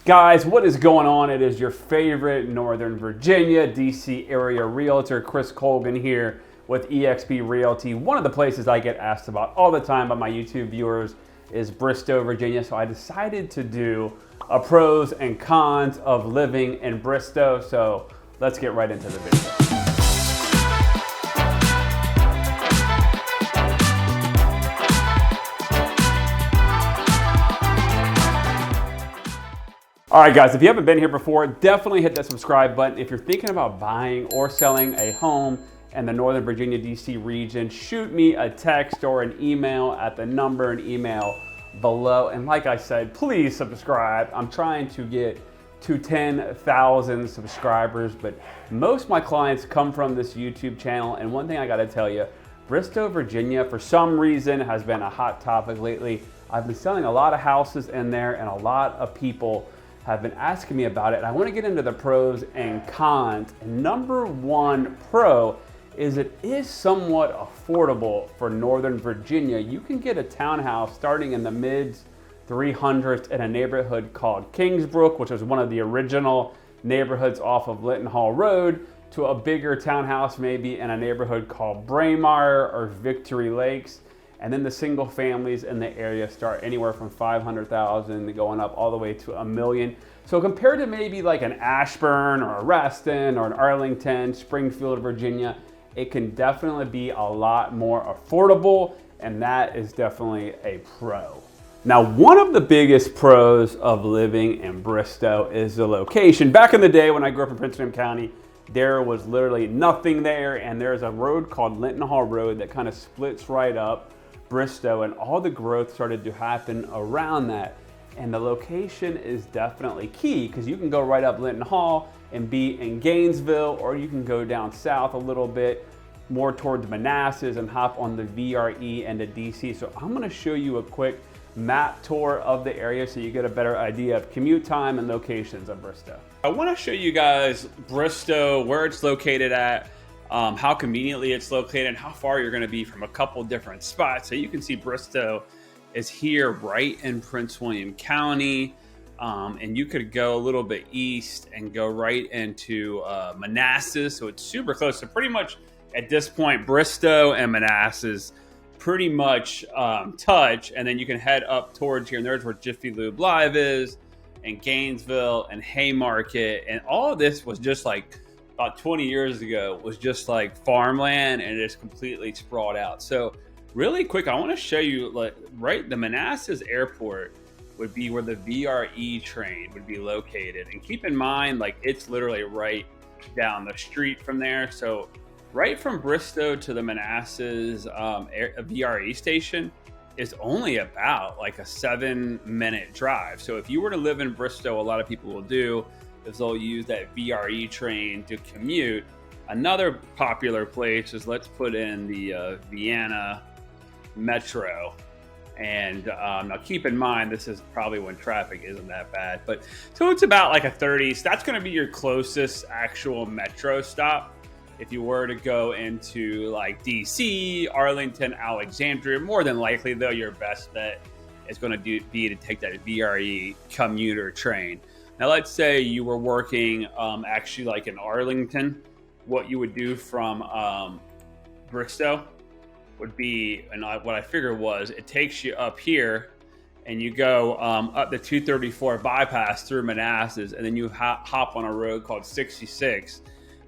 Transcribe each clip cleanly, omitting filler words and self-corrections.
Guys, what is going on? It is your favorite Northern Virginia, D.C. area realtor, Chris Colgan here with eXp Realty. One of the places I get asked about all the time by my YouTube viewers is Bristow, Virginia. So I decided to do a pros and cons of living in Bristow. So let's get right into the video. All right, guys, if you haven't been here before, definitely hit that subscribe button. If you're thinking about buying or selling a home in the Northern Virginia, D.C. region, shoot me a text or an email at the number and email below. And like I said, please subscribe. I'm trying to get to 10,000 subscribers, but most of my clients come from this YouTube channel. And one thing I gotta tell you, Bristow, Virginia, for some reason, has been a hot topic lately. I've been selling a lot of houses in there and a lot of people have been asking me about it, and I want to get into the pros and cons. And number one pro is it is somewhat affordable for Northern Virginia. You can get a townhouse starting in the mid 300s in a neighborhood called Kingsbrook, which was one of the original neighborhoods off of Linton Hall Road, to a bigger townhouse maybe in a neighborhood called Braemar or Victory Lakes. And then the single families in the area start anywhere from 500,000 going up all the way to $1 million. So compared to maybe like an Ashburn or a Reston or an Arlington, Springfield, Virginia, it can definitely be a lot more affordable, and that is definitely a pro. Now, one of the biggest pros of living in Bristow is the location. Back in the day when I grew up in Prince William County, there was literally nothing there, and there's a road called Linton Hall Road that kind of splits right up Bristow, and all the growth started to happen around that. And the location is definitely key because you can go right up Linton Hall and be in Gainesville, or you can go down south a little bit more towards Manassas and hop on the VRE into DC. So I'm going to show you a quick map tour of the area so you get a better idea of commute time and locations of Bristow. I want to show you guys Bristow, where it's located at, how conveniently it's located, and how far you're going to be from a couple different spots. So you can see Bristow is here right in Prince William County, and you could go a little bit east and go right into Manassas. So it's super close. So pretty much at this point, Bristow and Manassas pretty much touch, and then you can head up towards here, and there's where Jiffy Lube Live is, and Gainesville and Haymarket, and all of this was just like about 20 years ago was just like farmland, and it's completely sprawled out. So really quick, I want to show you, like, right, the Manassas airport would be where the VRE train would be located. And keep in mind, like, it's literally right down the street from there. So right from Bristow to the Manassas VRE station is only about like a 7-minute drive. So if you were to live in Bristow, a lot of people will do is they'll use that VRE train to commute. Another popular place is, let's put in the Vienna Metro. And now keep in mind, this is probably when traffic isn't that bad, but so it's about like a 30. So that's going to be your closest actual metro stop. If you were to go into like DC, Arlington, Alexandria, more than likely though, your best bet is going to be to take that VRE commuter train. Now, let's say you were working actually like in Arlington. What you would do from Bristow would be, and what I figured was, it takes you up here and you go up the 234 bypass through Manassas, and then you hop on a road called 66.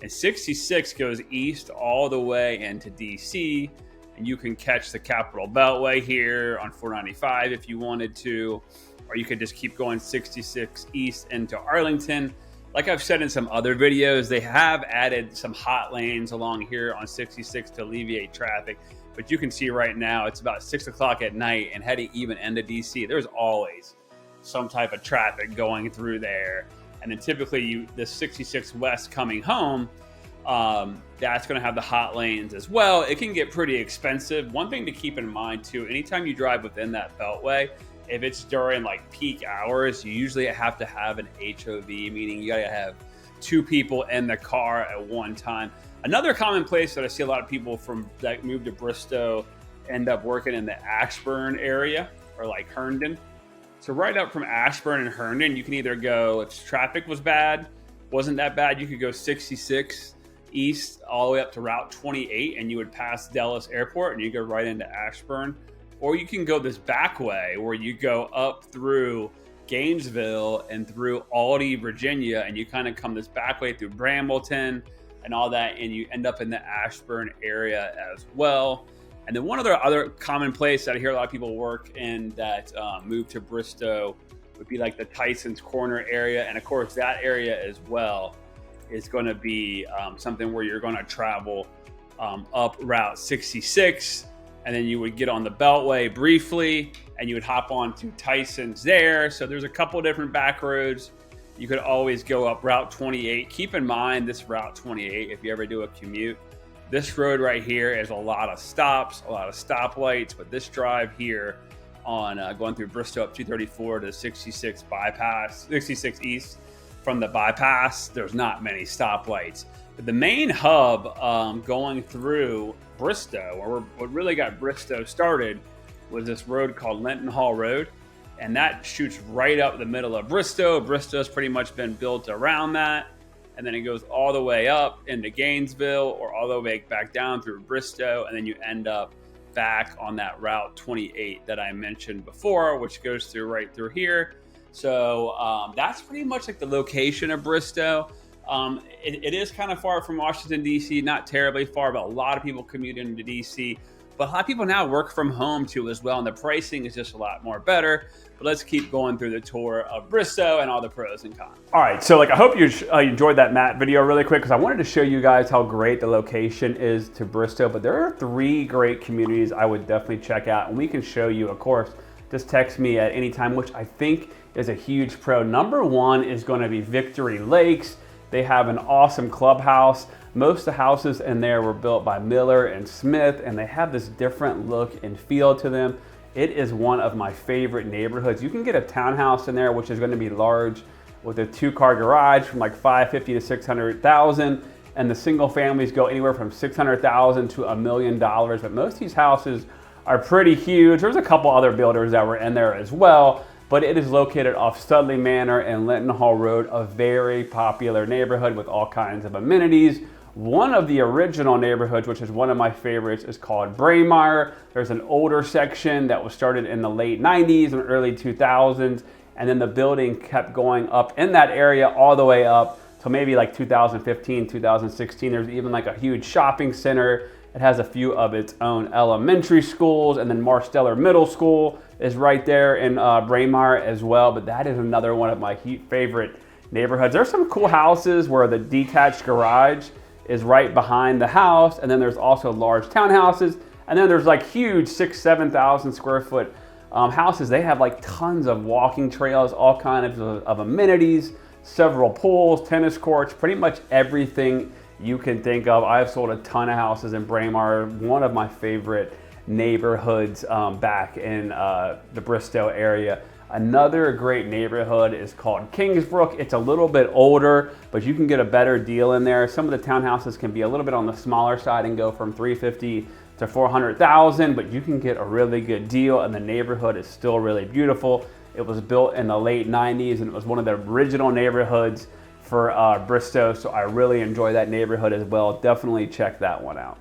And 66 goes east all the way into DC, and you can catch the Capitol Beltway here on 495 if you wanted to. Or you could just keep going 66 east into Arlington. Like I've said in some other videos, they have added some hot lanes along here on 66 to alleviate traffic. But you can see right now, it's about 6 o'clock at night, and heading even into DC, there's always some type of traffic going through there. And then typically the 66 West coming home, that's going to have the hot lanes as well. It can get pretty expensive. One thing to keep in mind too, anytime you drive within that beltway, if it's during like peak hours, you usually have to have an HOV, meaning you got to have 2 people in the car at one time. Another common place that I see a lot of people from that move to Bristow end up working in the Ashburn area, or like Herndon. So right up from Ashburn and Herndon, you can either go, if traffic wasn't that bad, you could go 66 east all the way up to Route 28 and you would pass Dulles Airport and you go right into Ashburn. Or you can go this back way where you go up through Gainesville and through Aldie, Virginia, and you kind of come this back way through Brambleton and all that, and you end up in the Ashburn area as well. And then one other common place that I hear a lot of people work in that move to Bristow would be like the Tyson's Corner area. And of course, that area as well is going to be something where you're going to travel up Route 66. And then you would get on the Beltway briefly and you would hop on to Tyson's there. So there's a couple different back roads. You could always go up Route 28. Keep in mind this Route 28, if you ever do a commute, this road right here is a lot of stops, a lot of stoplights, but this drive here on going through Bristow up 234 to 66 bypass, 66 east from the bypass, there's not many stoplights. But the main hub going through Bristow, or what really got Bristow started, was this road called Linton Hall Road. And that shoots right up the middle of Bristow. Bristow's pretty much been built around that. And then it goes all the way up into Gainesville or all the way back down through Bristow. And then you end up back on that Route 28 that I mentioned before, which goes through right through here. So that's pretty much like the location of Bristow. It is kind of far from Washington, D.C., not terribly far, but a lot of people commute into D.C. But a lot of people now work from home too as well, and the pricing is just a lot more better. But let's keep going through the tour of Bristow and all the pros and cons. All right, so I hope you enjoyed that map video really quick, because I wanted to show you guys how great the location is to Bristow. But there are 3 great communities I would definitely check out, and we can show you, of course. Just text me at any time, which I think is a huge pro. Number 1 is going to be Victory Lakes. They have an awesome clubhouse. Most of the houses in there were built by Miller and Smith, and they have this different look and feel to them. It is one of my favorite neighborhoods. You can get a townhouse in there, which is going to be large, with a 2-car garage from like $550,000 to $600,000, and the single families go anywhere from $600,000 to $1 million. But most of these houses are pretty huge. There's a couple other builders that were in there as well, but it is located off Studley Manor and Linton Hall Road, a very popular neighborhood with all kinds of amenities. One of the original neighborhoods, which is one of my favorites, is called Braemar. There's an older section that was started in the late 90s and early 2000s, and then the building kept going up in that area all the way up to maybe like 2015, 2016. There's even like a huge shopping center. It has a few of its own elementary schools, and then Marsteller Middle School is right there in Braemar as well. But that is another one of my favorite neighborhoods. There's some cool houses where the detached garage is right behind the house, and then there's also large townhouses, and then there's like huge 6,000-7,000 square foot houses. They have like tons of walking trails, all kinds of amenities, several pools, tennis courts, pretty much everything you can think of. I've sold a ton of houses in Braemar, one of my favorite neighborhoods back in the Bristow area. Another great neighborhood is called Kingsbrook. It's a little bit older, but you can get a better deal in there. Some of the townhouses can be a little bit on the smaller side and go from $350,000 to $400,000, but you can get a really good deal, and the neighborhood is still really beautiful. It was built in the late 90s, and it was one of the original neighborhoods for Bristow, so I really enjoy that neighborhood as well. Definitely check that one out.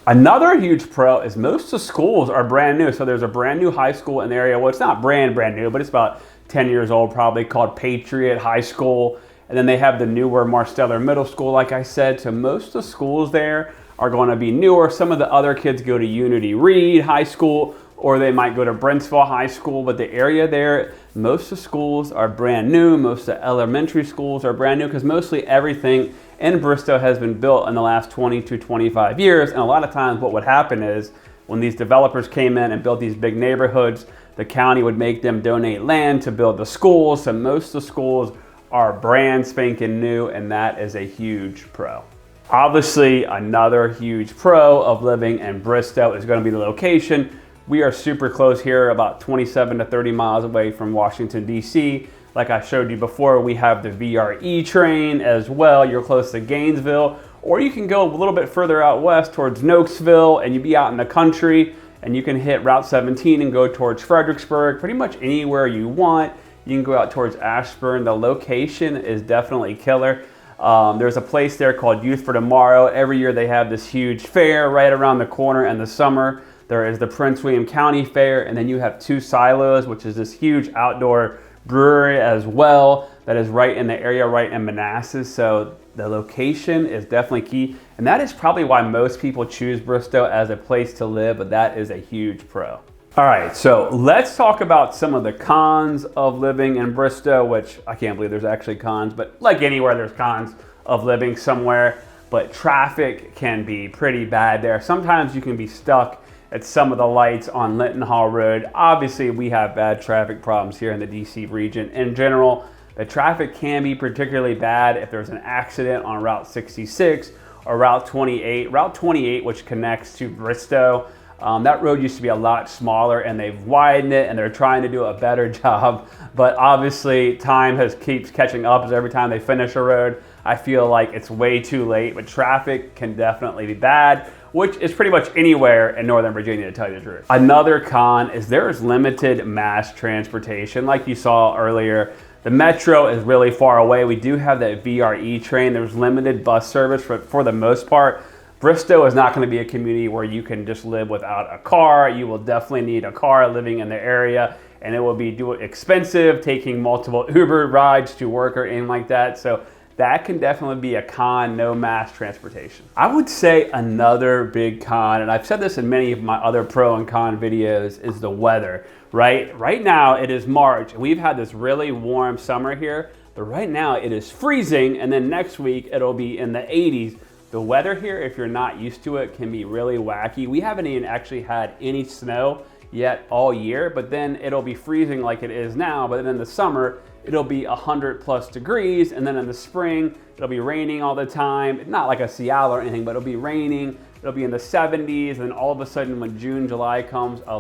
Another huge pro is most of the schools are brand new. So there's a brand new high school in the area. Well, it's not brand new, but it's about 10 years old probably, called Patriot High School. And then they have the newer Marsteller Middle School, like I said. So most of the schools there are going to be newer. Some of the other kids go to Unity Reed High School, or they might go to Brentsville High School. But the area there, most of the schools are brand new. Most of the elementary schools are brand new, because mostly everything in Bristow has been built in the last 20 to 25 years. And a lot of times what would happen is when these developers came in and built these big neighborhoods, the county would make them donate land to build the schools. So most of the schools are brand spanking new, and that is a huge pro. Obviously, another huge pro of living in Bristow is going to be the location. We are super close here, about 27 to 30 miles away from Washington, D.C. Like I showed you before, we have the VRE train as well. You're close to Gainesville, or you can go a little bit further out west towards Nokesville, and you'd be out in the country, and you can hit Route 17 and go towards Fredericksburg, pretty much anywhere you want. You can go out towards Ashburn. The location is definitely killer. There's a place there called Youth for Tomorrow. Every year they have this huge fair right around the corner in the summer. There is the Prince William County Fair, and then you have Two Silos, which is this huge outdoor brewery as well that is right in the area, right in Manassas. So the location is definitely key, and that is probably why most people choose Bristow as a place to live, but that is a huge pro. All right, so let's talk about some of the cons of living in Bristow, which I can't believe there's actually cons, but like anywhere there's cons of living somewhere, but traffic can be pretty bad there. Sometimes you can be stuck at some of the lights on Linton Hall Road. Obviously, we have bad traffic problems here in the DC region. In general, the traffic can be particularly bad if there's an accident on Route 66 or Route 28. Route 28, which connects to Bristow, that road used to be a lot smaller, and they've widened it, and they're trying to do a better job. But obviously, time keeps catching up as every time they finish a road. I feel like it's way too late, but traffic can definitely be bad, which is pretty much anywhere in Northern Virginia, to tell you the truth. Another con is there is limited mass transportation. Like you saw earlier, the metro is really far away. We do have that VRE train. There's limited bus service for the most part. Bristow is not going to be a community where you can just live without a car. You will definitely need a car living in the area, and it will be expensive taking multiple Uber rides to work or anything like that. So that can definitely be a con, no mass transportation. I would say another big con, and I've said this in many of my other pro and con videos, is the weather, right? Right now it is March, and we've had this really warm summer here, but right now it is freezing, and then next week it'll be in the 80s. The weather here, if you're not used to it, can be really wacky. We haven't even actually had any snow yet all year, but then it'll be freezing like it is now, but then in the summer, it'll be 100+ degrees, and then in the spring, it'll be raining all the time. Not like a Seattle or anything, but it'll be raining. It'll be in the 70s, and all of a sudden when June, July comes, the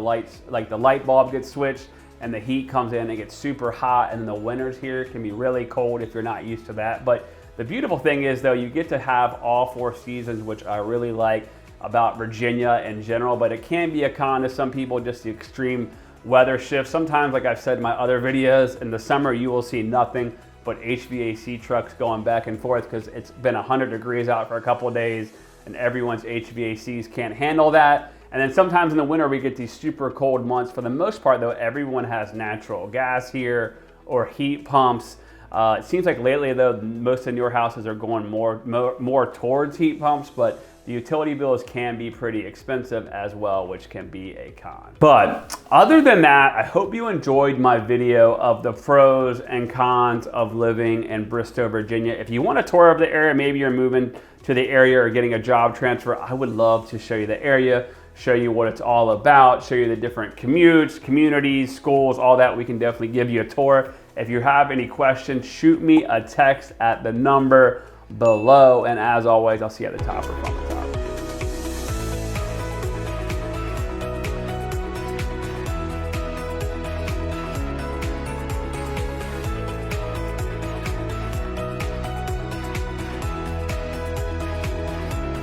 light bulb gets switched, and the heat comes in, it gets super hot, and then the winters here can be really cold if you're not used to that. But the beautiful thing is, though, you get to have all 4 seasons, which I really like about Virginia in general, but it can be a con to some people, just the extreme weather shift. Sometimes, like I've said in my other videos, in the summer you will see nothing but HVAC trucks going back and forth because it's been 100 degrees out for a couple of days, and everyone's HVACs can't handle that. And then sometimes in the winter we get these super cold months. For the most part, though, everyone has natural gas here or heat pumps. It seems like lately, though, most of newer houses are going more towards heat pumps, but the utility bills can be pretty expensive as well, which can be a con. But other than that, I hope you enjoyed my video of the pros and cons of living in Bristow, Virginia. If you want a tour of the area, maybe you're moving to the area or getting a job transfer, I would love to show you the area, show you what it's all about, show you the different commutes, communities, schools, all that. We can definitely give you a tour. If you have any questions, shoot me a text at the number below. And as always, I'll see you at the top of the phone.